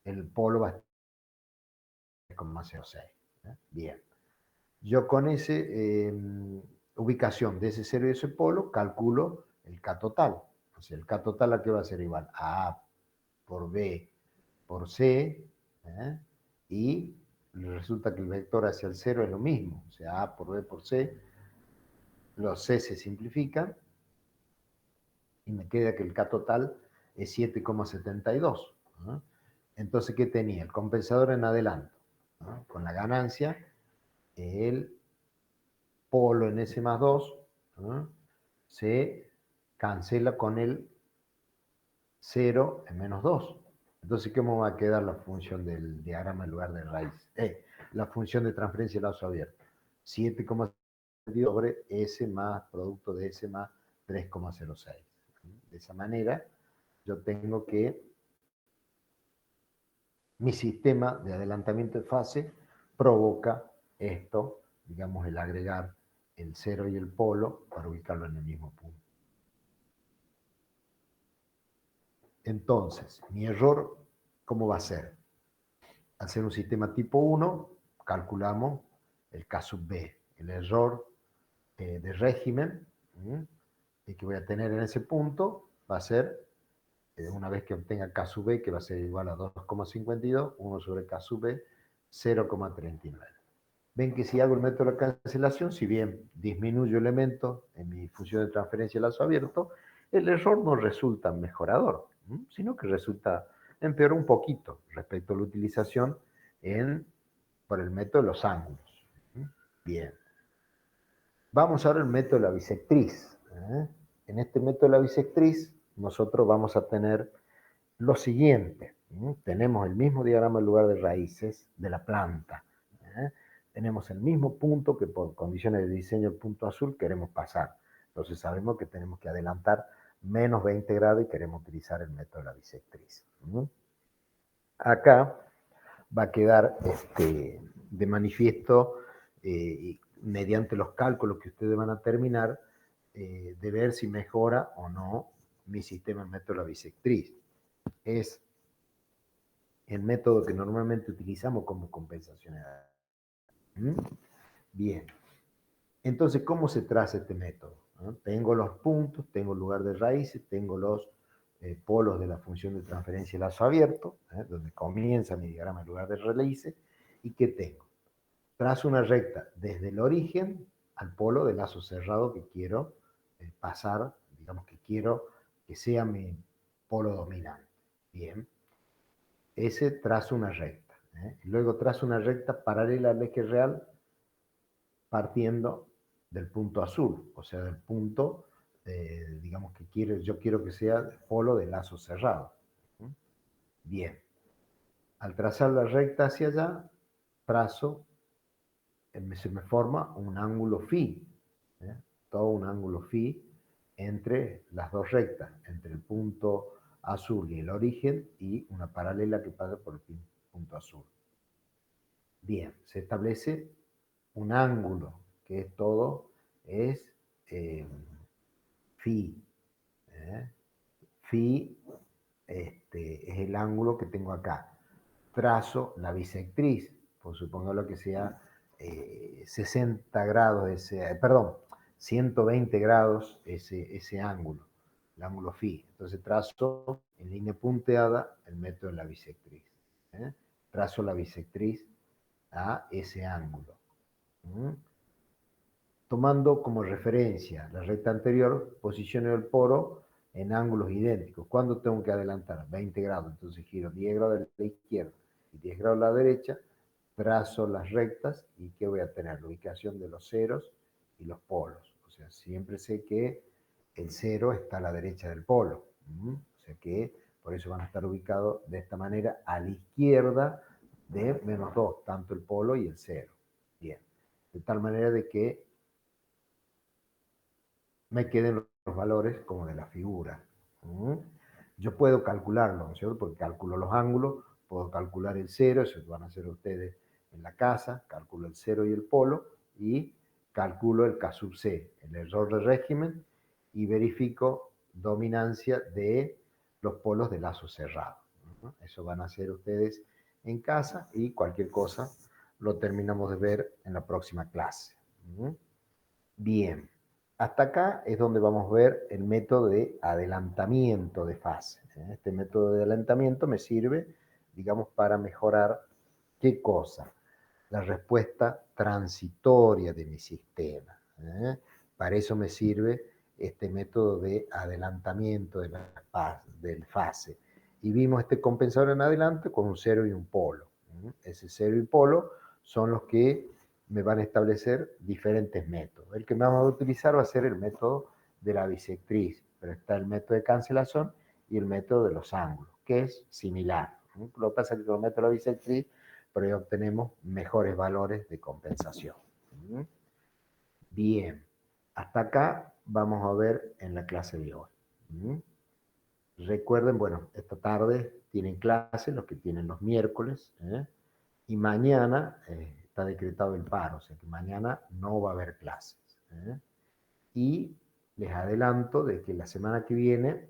el polo va a estar con más 0,6. Bien. Yo con esa ubicación de ese 0 y ese polo, calculo el K total. O sea, el K total a qué va a ser igual a A por B por C, y resulta que el vector hacia el 0 es lo mismo. O sea, A por B por C, los C se simplifican, y me queda que el K total es 7,72. Entonces, ¿qué tenía? El compensador en adelanto. Con la ganancia, el polo en S más 2 se cancela con el 0 en menos 2. Entonces, ¿cómo va a quedar la función del diagrama en lugar de raíz? La función de transferencia de lazo abierto. 7,72 sobre S más producto de S más 3,06. De esa manera, yo tengo que mi sistema de adelantamiento de fase provoca esto, digamos, el agregar el 0 y el polo para ubicarlo en el mismo punto. Entonces, mi error, ¿cómo va a ser? Al ser un sistema tipo 1, calculamos el K sub B. El error de régimen que voy a tener en ese punto va a ser, una vez que obtenga K sub B, que va a ser igual a 2,52, 1 sobre K sub B, 0,39. Ven que si hago el método de cancelación, si bien disminuyo elementos en mi función de transferencia de lazo abierto, el error no resulta mejorador, sino que resulta empeoró un poquito respecto a la utilización por el método de los ángulos. Bien. Vamos ahora al método de la bisectriz. En este método de la bisectriz, nosotros vamos a tener lo siguiente. Tenemos el mismo diagrama en lugar de raíces de la planta. Tenemos el mismo punto que por condiciones de diseño, el punto azul, queremos pasar. Entonces sabemos que tenemos que adelantar menos 20 grados y queremos utilizar el método de la bisectriz. Acá va a quedar de manifiesto, mediante los cálculos que ustedes van a terminar, de ver si mejora o no mi sistema en método de la bisectriz. Es el método que normalmente utilizamos como compensación. Bien. Entonces, ¿cómo se traza este método? Tengo los puntos, tengo el lugar de raíces, tengo los polos de la función de transferencia de lazo abierto, donde comienza mi diagrama en lugar de raíces, y ¿qué tengo? Trazo una recta desde el origen al polo de lazo cerrado que quiero pasar, digamos que quiero que sea mi polo dominante. Bien. Ese trazo una recta. Luego trazo una recta paralela al eje real partiendo del punto azul, o sea, del punto, digamos que yo quiero que sea el polo de lazo cerrado. Bien. Al trazar la recta hacia allá, se me forma un ángulo phi, todo un ángulo phi entre las dos rectas, entre el punto azul y el origen, y una paralela que pasa por el punto azul. Bien, se establece un ángulo, que es todo, es phi. Phi es el ángulo que tengo acá. Trazo la bisectriz, pues supongo que sea 60 grados, perdón, 120 grados ese ángulo, el ángulo phi. Entonces trazo en línea punteada el método de la bisectriz. Trazo la bisectriz a ese ángulo. Tomando como referencia la recta anterior, posiciono el poro en ángulos idénticos. ¿Cuándo tengo que adelantar? 20 grados. Entonces giro 10 grados a la izquierda y 10 grados a la derecha, trazo las rectas y ¿qué voy a tener? La ubicación de los ceros y los polos. O sea, siempre sé que el cero está a la derecha del polo. O sea que por eso van a estar ubicados de esta manera a la izquierda de -2, tanto el polo y el cero. Bien. De tal manera de que me queden los valores como de la figura. Yo puedo calcularlo, ¿no es cierto? Porque calculo los ángulos, puedo calcular el cero, eso van a hacer ustedes en la casa, calculo el cero y el polo, y calculo el K sub C, el error de régimen, y verifico dominancia de los polos de lazo cerrado. Eso van a hacer ustedes en casa, y cualquier cosa lo terminamos de ver en la próxima clase. Bien. Hasta acá es donde vamos a ver el método de adelantamiento de fase. Este método de adelantamiento me sirve, digamos, para mejorar, ¿qué cosa? La respuesta transitoria de mi sistema. Para eso me sirve este método de adelantamiento del fase. Y vimos este compensador en adelante con un cero y un polo. Ese cero y polo son los que me van a establecer diferentes métodos. El que vamos a utilizar va a ser el método de la bisectriz, pero está el método de cancelación y el método de los ángulos, que es similar. Lo que pasa es que con el método de la bisectriz, pero ahí obtenemos mejores valores de compensación. Bien, hasta acá vamos a ver en la clase de hoy. Recuerden, bueno, esta tarde tienen clase, los que tienen los miércoles, y mañana está decretado el paro, o sea que mañana no va a haber clases. Y les adelanto de que la semana que viene,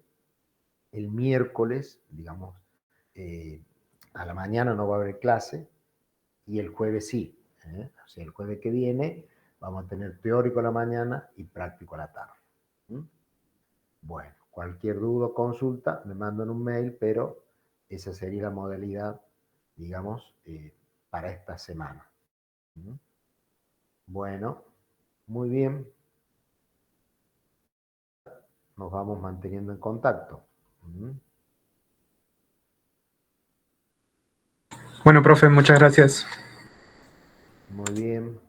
el miércoles, digamos, a la mañana no va a haber clase, y el jueves sí. O sea, el jueves que viene vamos a tener teórico a la mañana y práctico a la tarde. Bueno, cualquier duda o consulta me mandan un mail, pero esa sería la modalidad, digamos, para esta semana. Bueno, muy bien. Nos vamos manteniendo en contacto. Bueno, profe, muchas gracias. Muy bien.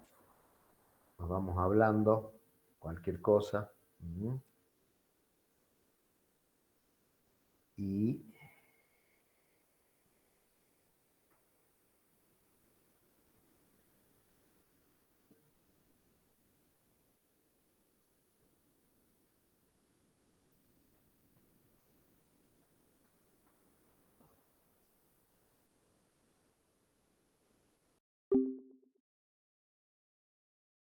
Nos vamos hablando. Cualquier cosa. Y